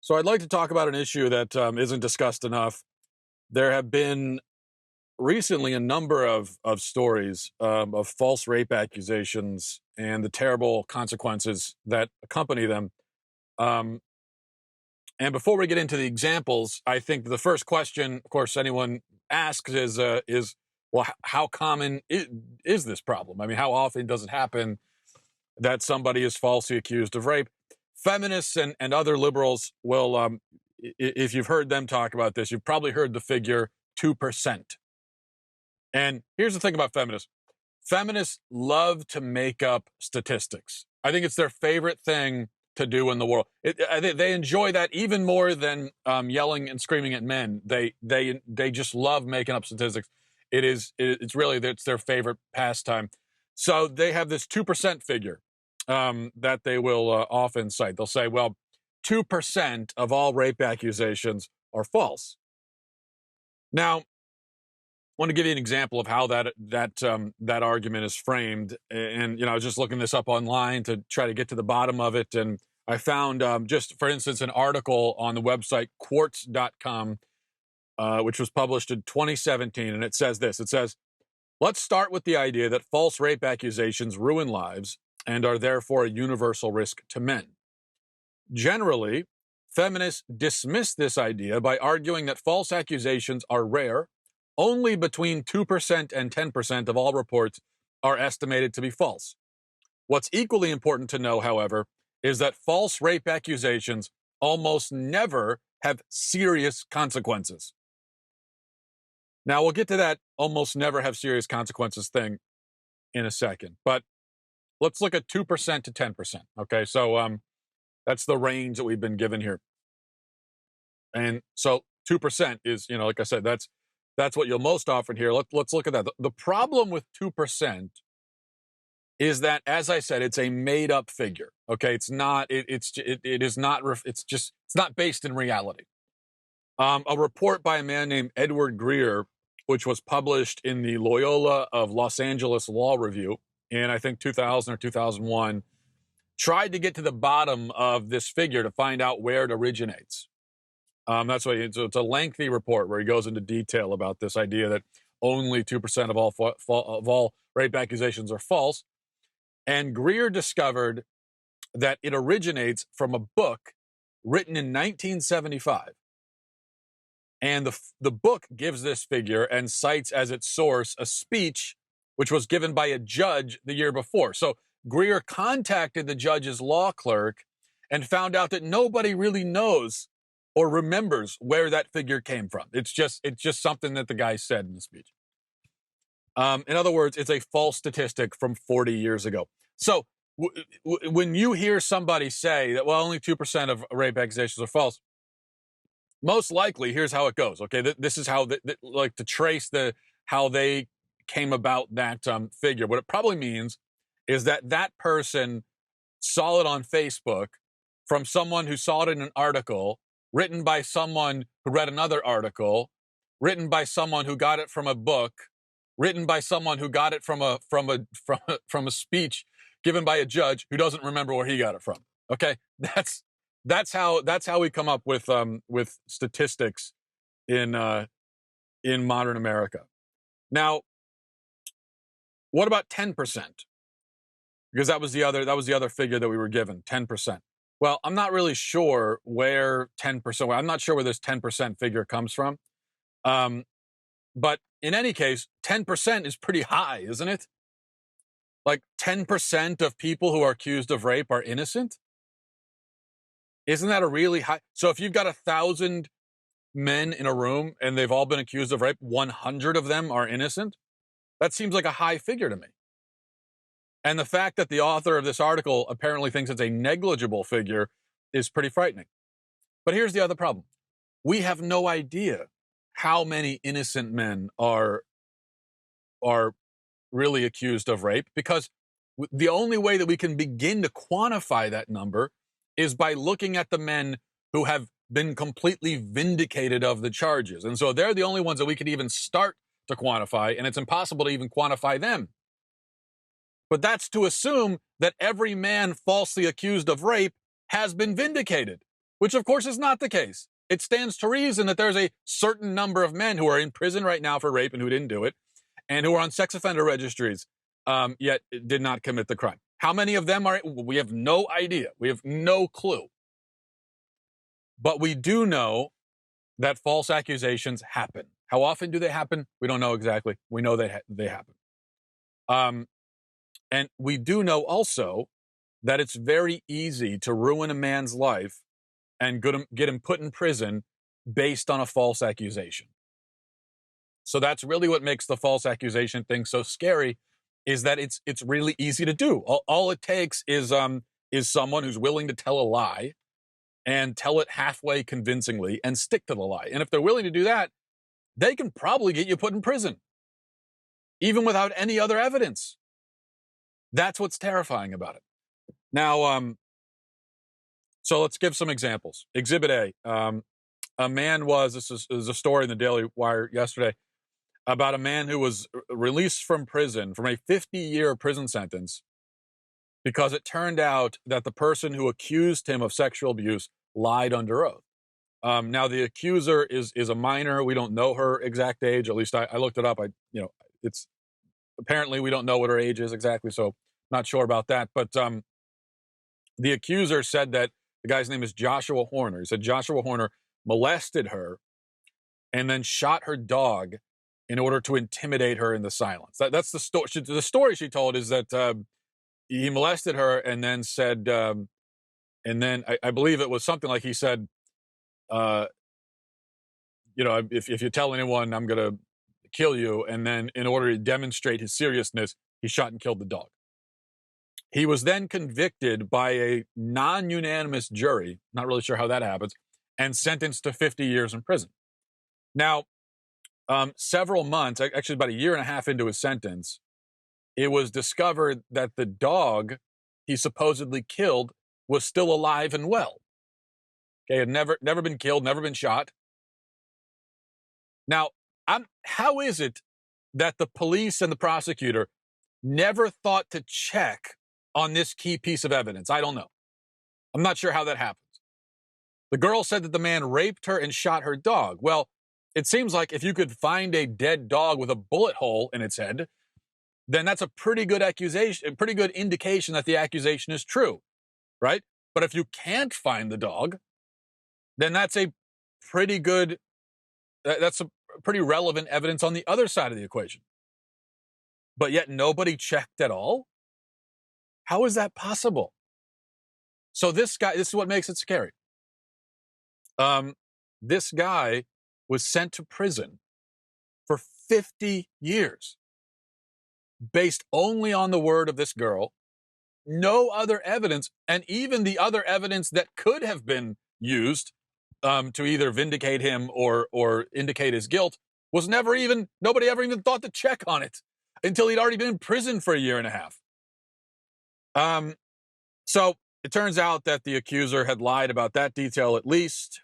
So I'd like to talk about an issue that isn't discussed enough. There have been recently a number of stories of false rape accusations and the terrible consequences that accompany them. Um, and before we get into the examples, I think the first question, of course, anyone asks is well, how common is this problem? I mean, how often does it happen that somebody is falsely accused of rape? Feminists and other liberals will, if you've heard them talk about this, you've probably heard the figure 2%. And here's the thing about feminists. Feminists love to make up statistics. I think it's their favorite thing to do in the world. They enjoy that even more than yelling and screaming at men. They just love making up statistics. It's really it's their favorite pastime. So they have this 2% figure that they will often cite. They'll say, well, 2% of all rape accusations are false. Now, I want to give you an example of how that argument is framed. And I was just looking this up online to try to get to the bottom of it, and I found just for instance an article on the website quartz.com, which was published in 2017, and it says this. It says, "Let's start with the idea that false rape accusations ruin lives and are therefore a universal risk to men. Generally, feminists dismiss this idea by arguing that false accusations are rare. Only between 2% and 10% of all reports are estimated to be false. What's equally important to know, however, is that false rape accusations almost never have serious consequences." Now, we'll get to that almost never have serious consequences thing in a second, but let's look at 2% to 10%. Okay, so that's the range that we've been given here. And so 2% is, like I said, that's what you'll most often hear. Let's look at that. The problem with 2% is that, as I said, it's a made up figure. Okay, it's not. It is not. It's not based in reality. A report by a man named Edward Greer, which was published in the Loyola of Los Angeles Law Review in I think 2000 or 2001, tried to get to the bottom of this figure to find out where it originates. That's why it's a lengthy report where he goes into detail about this idea that only 2% of all rape accusations are false. And Greer discovered that it originates from a book written in 1975. And the book gives this figure and cites as its source a speech which was given by a judge the year before. So Greer contacted the judge's law clerk and found out that nobody really knows or remembers where that figure came from. It's just something that the guy said in the speech. In other words, it's a false statistic from 40 years ago. So when you hear somebody say that, well, only 2% of rape accusations are false, most likely, here's how it goes. Okay, this is how, like, to trace how they came about that figure. What it probably means is that person saw it on Facebook from someone who saw it in an article written by someone who read another article, written by someone who got it from a book, written by someone who got it from a speech given by a judge who doesn't remember where he got it from. Okay, that's how we come up with statistics in modern America. Now, what about 10%? Because that was the other figure that we were given, 10%. Well, I'm not really sure where 10%. I'm not sure where this 10% figure comes from. But in any case, 10% is pretty high, isn't it? Like 10% of people who are accused of rape are innocent. Isn't that a really high? So if you've got 1,000 men in a room and they've all been accused of rape, 100 of them are innocent. That seems like a high figure to me. And the fact that the author of this article apparently thinks it's a negligible figure is pretty frightening. But here's the other problem. We have no idea how many innocent men are really accused of rape, because the only way that we can begin to quantify that number is by looking at the men who have been completely vindicated of the charges. And so they're the only ones that we can even start to quantify, and it's impossible to even quantify them. But that's to assume that every man falsely accused of rape has been vindicated. which of course is not the case. It stands to reason that there's a certain number of men who are in prison right now for rape and who didn't do it, and who are on sex offender registries, yet did not commit the crime. How many of them are? We have no idea. We have no clue. But we do know that false accusations happen. How often do they happen? We don't know exactly. We know they happen. And we do know also that it's very easy to ruin a man's life and get him put in prison based on a false accusation. So that's really what makes the false accusation thing so scary, is that it's really easy to do. All it takes is someone who's willing to tell a lie and tell it halfway convincingly and stick to the lie. And if they're willing to do that, they can probably get you put in prison, even without any other evidence. That's what's terrifying about it. Now, so let's give some examples. Exhibit A. A man this is a story in the Daily Wire yesterday about a man who was released from prison from a 50-year prison sentence because it turned out that the person who accused him of sexual abuse lied under oath. Now, the accuser is a minor. We don't know her exact age. At least I looked it up. It's apparently we don't know what her age is exactly, so not sure about that. But the accuser said that the guy's name is Joshua Horner. He said Joshua Horner molested her and then shot her dog in order to intimidate her into silence. That's the story. The story she told is that he molested her and then said, and then I believe it was something like he said, if you tell anyone, I'm going to kill you. And then in order to demonstrate his seriousness, he shot and killed the dog. He was then convicted by a non-unanimous jury, not really sure how that happens, and sentenced to 50 years in prison. Now, several months, actually about a year and a half into his sentence, it was discovered that the dog he supposedly killed was still alive and well. Okay, had never been killed, never been shot. Now, how is it that the police and the prosecutor never thought to check on this key piece of evidence? I don't know. I'm not sure how that happens. The girl said that the man raped her and shot her dog. Well, it seems like if you could find a dead dog with a bullet hole in its head, then that's a pretty good accusation, a pretty good indication that the accusation is true, right? But if you can't find the dog, then that's a pretty relevant evidence on the other side of the equation. But yet nobody checked at all? How is that possible? So this is what makes it scary. This guy was sent to prison for 50 years based only on the word of this girl, no other evidence, and even the other evidence that could have been used to either vindicate him or indicate his guilt was nobody ever even thought to check on it until he'd already been in prison for a year and a half. So it turns out that the accuser had lied about that detail at least.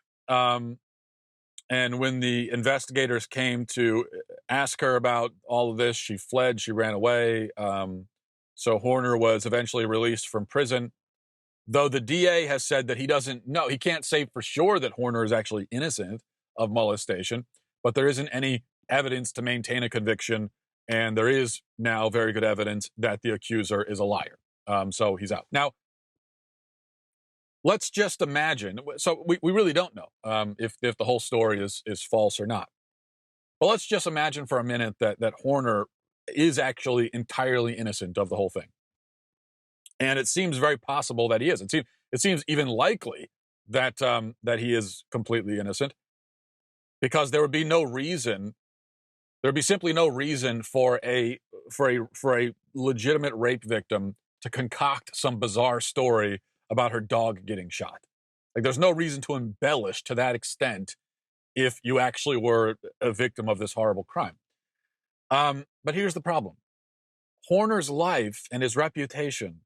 And when the investigators came to ask her about all of this, she fled, she ran away. So Horner was eventually released from prison, though the DA has said that he doesn't know. He can't say for sure that Horner is actually innocent of molestation, but there isn't any evidence to maintain a conviction. And there is now very good evidence that the accuser is a liar. So he's out. Now, let's just imagine. So we really don't know if the whole story is false or not. But let's just imagine for a minute that Horner is actually entirely innocent of the whole thing. And it seems very possible that he is. It seems even likely that he is completely innocent, because there would be simply no reason for a legitimate rape victim to concoct some bizarre story about her dog getting shot. Like, there's no reason to embellish to that extent if you actually were a victim of this horrible crime. But here's the problem. Horner's life and his reputation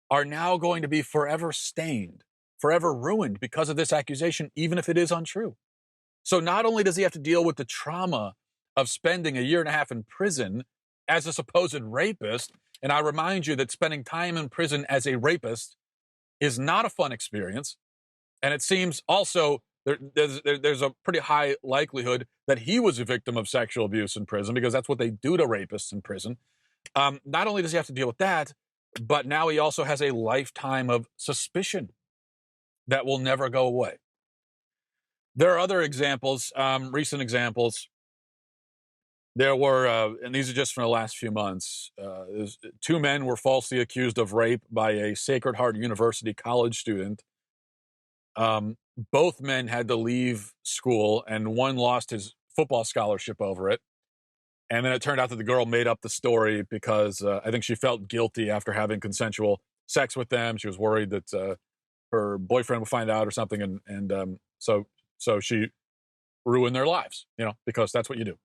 are now going to be forever stained, forever ruined because of this accusation, even if it is untrue. So not only does he have to deal with the trauma of spending a year and a half in prison as a supposed rapist, and I remind you that spending time in prison as a rapist is not a fun experience. And it seems also there's a pretty high likelihood that he was a victim of sexual abuse in prison, because that's what they do to rapists in prison. Not only does he have to deal with that, but now he also has a lifetime of suspicion that will never go away. There are other examples, recent examples. There were, and these are just from the last few months, 2 men were falsely accused of rape by a Sacred Heart University college student. Both men had to leave school, and one lost his football scholarship over it. And then it turned out that the girl made up the story because I think she felt guilty after having consensual sex with them. She was worried that her boyfriend would find out or something, and so she ruined their lives, because that's what you do.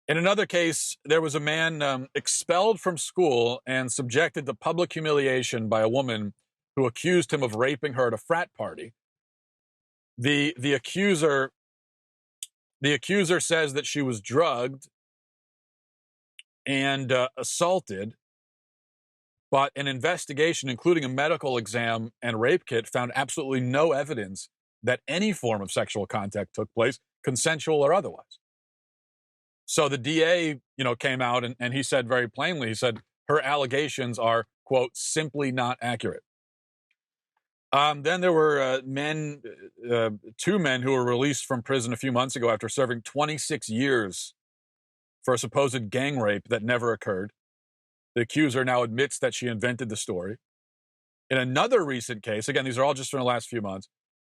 In another case, there was a man expelled from school and subjected to public humiliation by a woman who accused him of raping her at a frat party. The accuser says that she was drugged and assaulted, but an investigation, including a medical exam and rape kit, found absolutely no evidence that any form of sexual contact took place, consensual or otherwise. So the DA, came out and he said very plainly, he said her allegations are, quote, simply not accurate. Then there were 2 men who were released from prison a few months ago after serving 26 years for a supposed gang rape that never occurred. The accuser now admits that she invented the story. In another recent case, again, these are all just from the last few months,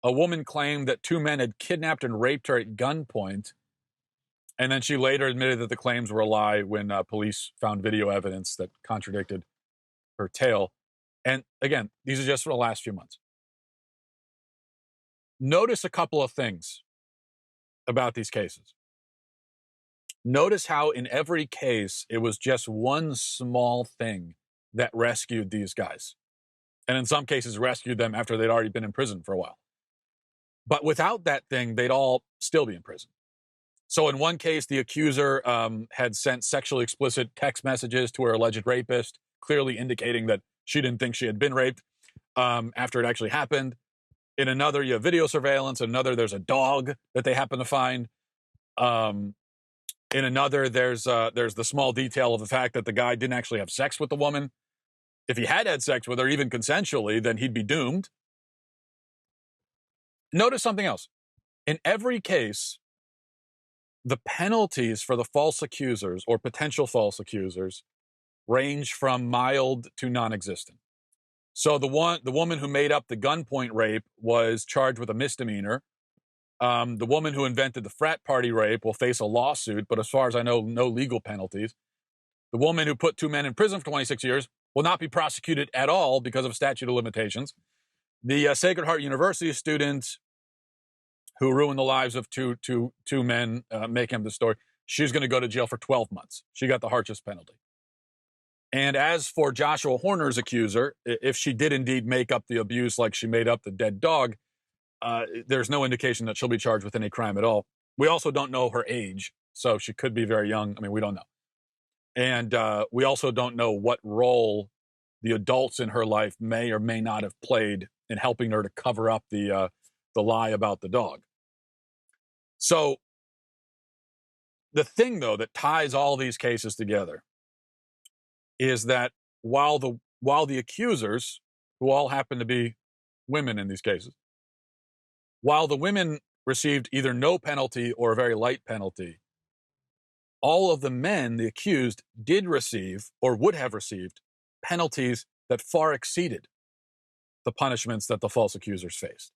a woman claimed that 2 men had kidnapped and raped her at gunpoint, and then she later admitted that the claims were a lie when police found video evidence that contradicted her tale. And again, these are just for the last few months. Notice a couple of things about these cases. Notice how in every case, it was just one small thing that rescued these guys. And in some cases, rescued them after they'd already been in prison for a while. But without that thing, they'd all still be in prison. So in one case, the accuser had sent sexually explicit text messages to her alleged rapist, clearly indicating that she didn't think she had been raped after it actually happened. In another, you have video surveillance. In another, there's a dog that they happen to find. In another, there's the small detail of the fact that the guy didn't actually have sex with the woman. If he had sex with her, even consensually, then he'd be doomed. Notice something else. In every case, the penalties for the false accusers or potential false accusers range from mild to non-existent. So the woman who made up the gunpoint rape was charged with a misdemeanor. The woman who invented the frat party rape will face a lawsuit, but as far as I know, no legal penalties. The woman who put 2 men in prison for 26 years will not be prosecuted at all because of statute of limitations. The Sacred Heart University student who ruined the lives of two men, making up the story, she's going to go to jail for 12 months. She got the harshest penalty. And as for Joshua Horner's accuser, if she did indeed make up the abuse like she made up the dead dog, there's no indication that she'll be charged with any crime at all. We also don't know her age, so she could be very young. I mean, we don't know. And we also don't know what role the adults in her life may or may not have played in helping her to cover up the lie about the dog. So the thing, though, that ties all these cases together is that while the accusers, who all happen to be women in these cases, while the women received either no penalty or a very light penalty, all of the men, the accused, did receive or would have received penalties that far exceeded the punishments that the false accusers faced.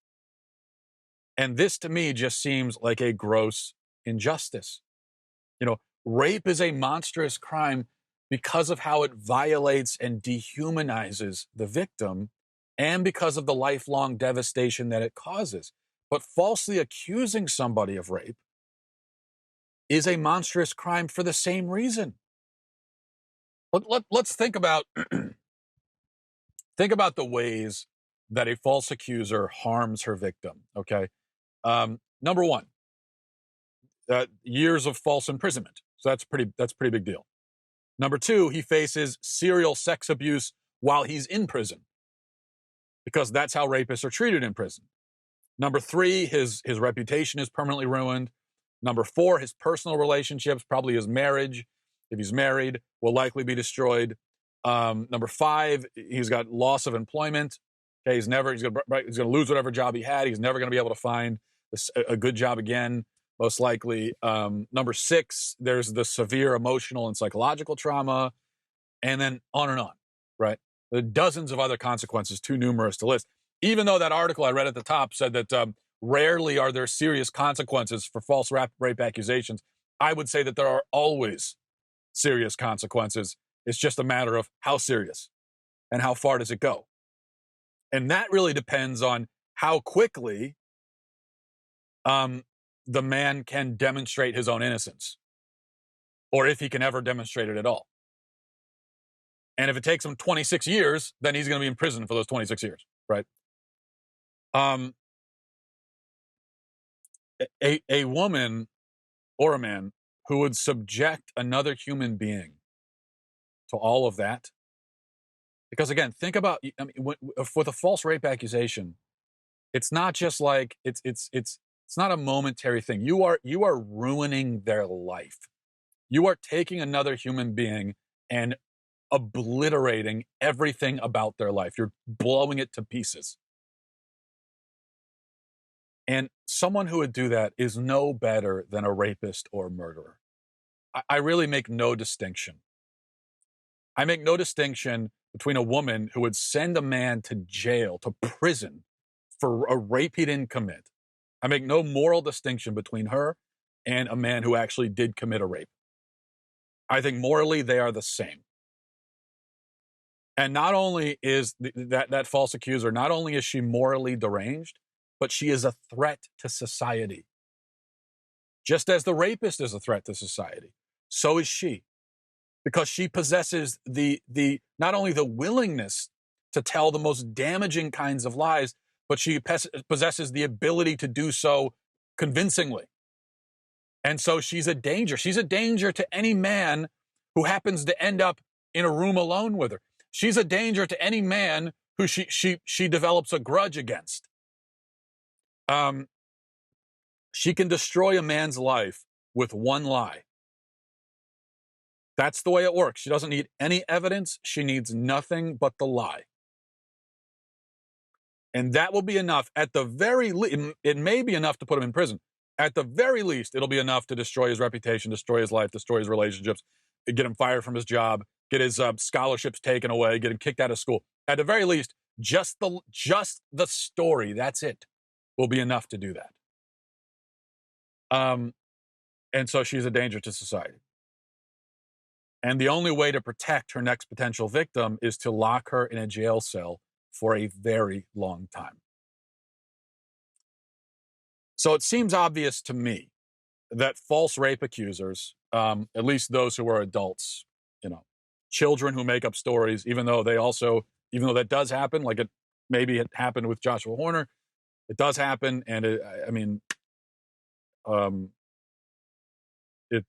And this, to me, just seems like a gross injustice. Rape is a monstrous crime because of how it violates and dehumanizes the victim and because of the lifelong devastation that it causes. But falsely accusing somebody of rape is a monstrous crime for the same reason. Let's think about the ways that a false accuser harms her victim, okay? Number one, years of false imprisonment. So that's pretty big deal. Number two, he faces serial sex abuse while he's in prison, because that's how rapists are treated in prison. Number 3, his reputation is permanently ruined. Number 4, his personal relationships, probably his marriage, if he's married, will likely be destroyed. Number 5, he's got loss of employment. Okay, he's going to lose whatever job he had. He's never going to be able to find a good job again, most likely. Number 6, there's the severe emotional and psychological trauma, and then on, right? There are dozens of other consequences, too numerous to list. Even though that article I read at the top said that rarely are there serious consequences for false rape accusations, I would say that there are always serious consequences. It's just a matter of how serious and how far does it go. And that really depends on how quickly the man can demonstrate his own innocence, or if he can ever demonstrate it at all. And if it takes him 26 years, then he's going to be in prison for those 26 years, right? A woman or a man who would subject another human being to all of that, because again, think about, I mean, with a false rape accusation, it's not just like it's not a momentary thing. You are ruining their life. You are taking another human being and obliterating everything about their life. You're blowing it to pieces. And someone who would do that is no better than a rapist or a murderer. I really make no distinction. I make no distinction between a woman who would send a man to jail, to prison, for a rape he didn't commit. I make no moral distinction between her and a man who actually did commit a rape. I think morally they are the same. And not only is that false accuser, not only is she morally deranged, but she is a threat to society. Just as the rapist is a threat to society, so is she. Because she possesses the not only the willingness to tell the most damaging kinds of lies, but she possesses the ability to do so convincingly. And so she's a danger. She's a danger to any man who happens to end up in a room alone with her. She's a danger to any man who she develops a grudge against. She can destroy a man's life with one lie. That's the way it works. She doesn't need any evidence. She needs nothing but the lie. And that will be enough. At the very least, it may be enough to put him in prison. At the very least, it'll be enough to destroy his reputation, destroy his life, destroy his relationships, get him fired from his job, get his scholarships taken away, get him kicked out of school. At the very least, just the story, that's it, will be enough to do that. And so she's a danger to society. And the only way to protect her next potential victim is to lock her in a jail cell for a very long time. So it seems obvious to me that false rape accusers, at least those who are adults, children who make up stories, even though that does happen, like maybe it happened with Joshua Horner, it does happen, and it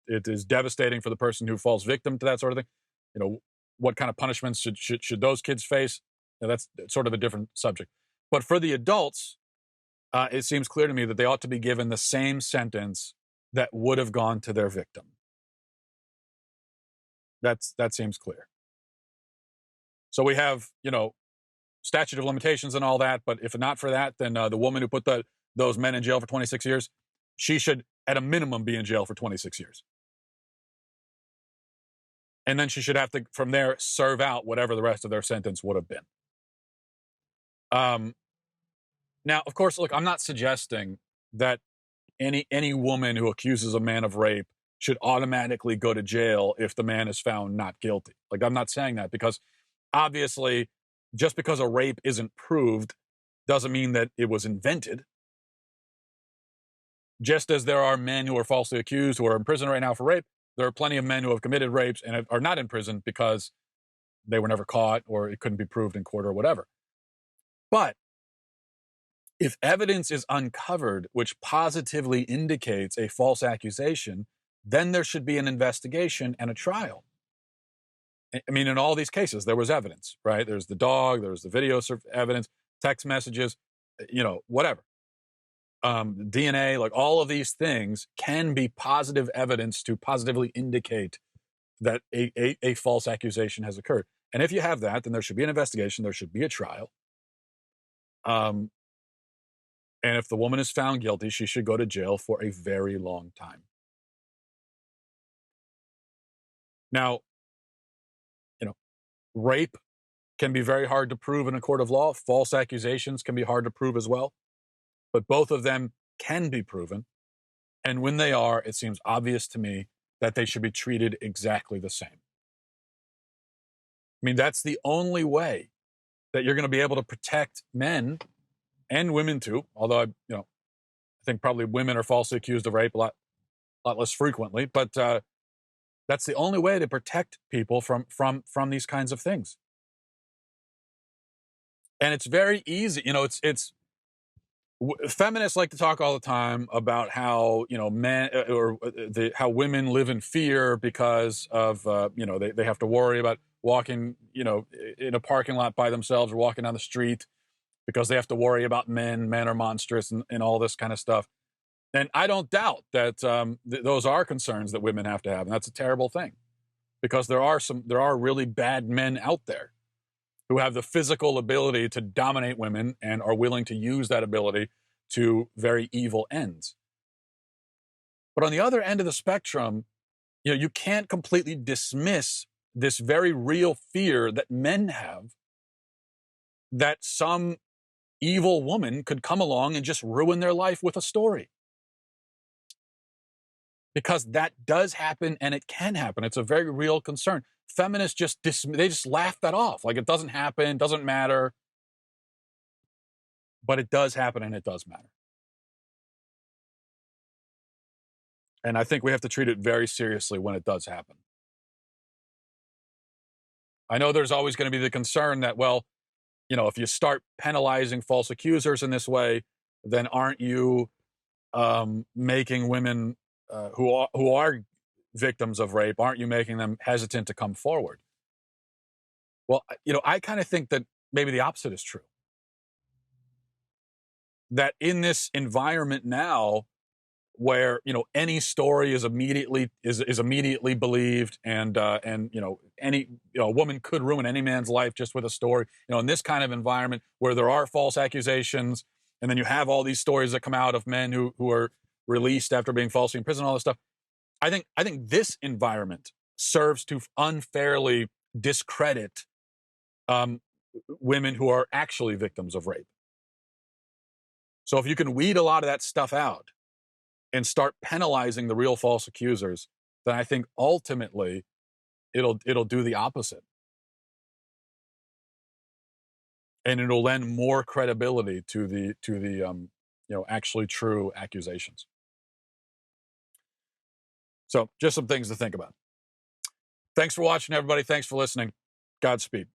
is devastating for the person who falls victim to that sort of thing. What kind of punishments should those kids face? That's sort of a different subject. But for the adults, it seems clear to me that they ought to be given the same sentence that would have gone to their victim. That seems clear. So we have, statute of limitations and all that, but if not for that, then the woman who put those men in jail for 26 years, she should, at a minimum, be in jail for 26 years. And then she should have to, from there, serve out whatever the rest of their sentence would have been. Now, of course, look, I'm not suggesting that any woman who accuses a man of rape should automatically go to jail if the man is found not guilty. Like, I'm not saying that, because obviously, just because a rape isn't proved doesn't mean that it was invented. Just as there are men who are falsely accused who are in prison right now for rape, there are plenty of men who have committed rapes and are not in prison because they were never caught or it couldn't be proved in court or whatever. But if evidence is uncovered which positively indicates a false accusation, then there should be an investigation and a trial. I mean, in all these cases, there was evidence, right? There's the dog, there's the video evidence, text messages, whatever. DNA, like all of these things can be positive evidence to positively indicate that a false accusation has occurred. And if you have that, then there should be an investigation, there should be a trial. Um, and if the woman is found guilty, she should go to jail for a very long time. Now, rape can be very hard to prove in a court of law. False accusations can be hard to prove as well. But both of them can be proven. And when they are, it seems obvious to me that they should be treated exactly the same. I mean, that's the only way that you're going to be able to protect men and women too. Although I think probably women are falsely accused of rape a lot less frequently. But that's the only way to protect people from these kinds of things. And it's very easy. Feminists like to talk all the time about how men how women live in fear because of they have to worry about walking in a parking lot by themselves or walking down the street because they have to worry about men are monstrous and all this kind of stuff. And I don't doubt that those are concerns that women have to have, and that's a terrible thing because there are really bad men out there who have the physical ability to dominate women and are willing to use that ability to very evil ends. But on the other end of the spectrum, you can't completely dismiss this very real fear that men have that some evil woman could come along and just ruin their life with a story. Because that does happen and it can happen. It's a very real concern. Feminists they just laugh that off. Like it doesn't happen, doesn't matter. But it does happen and it does matter. And I think we have to treat it very seriously when it does happen. I know there's always going to be the concern that, well, if you start penalizing false accusers in this way, then aren't you making women who are victims of rape, aren't you making them hesitant to come forward? Well, I kind of think that maybe the opposite is true. That in this environment now, where any story is immediately believed, and any woman could ruin any man's life just with a story. In this kind of environment where there are false accusations, and then you have all these stories that come out of men who are released after being falsely imprisoned, all this stuff. I think this environment serves to unfairly discredit women who are actually victims of rape. So if you can weed a lot of that stuff out and start penalizing the real false accusers, then I think ultimately it'll do the opposite. And it'll lend more credibility to the actually true accusations. So just some things to think about. Thanks for watching, everybody. Thanks for listening. Godspeed.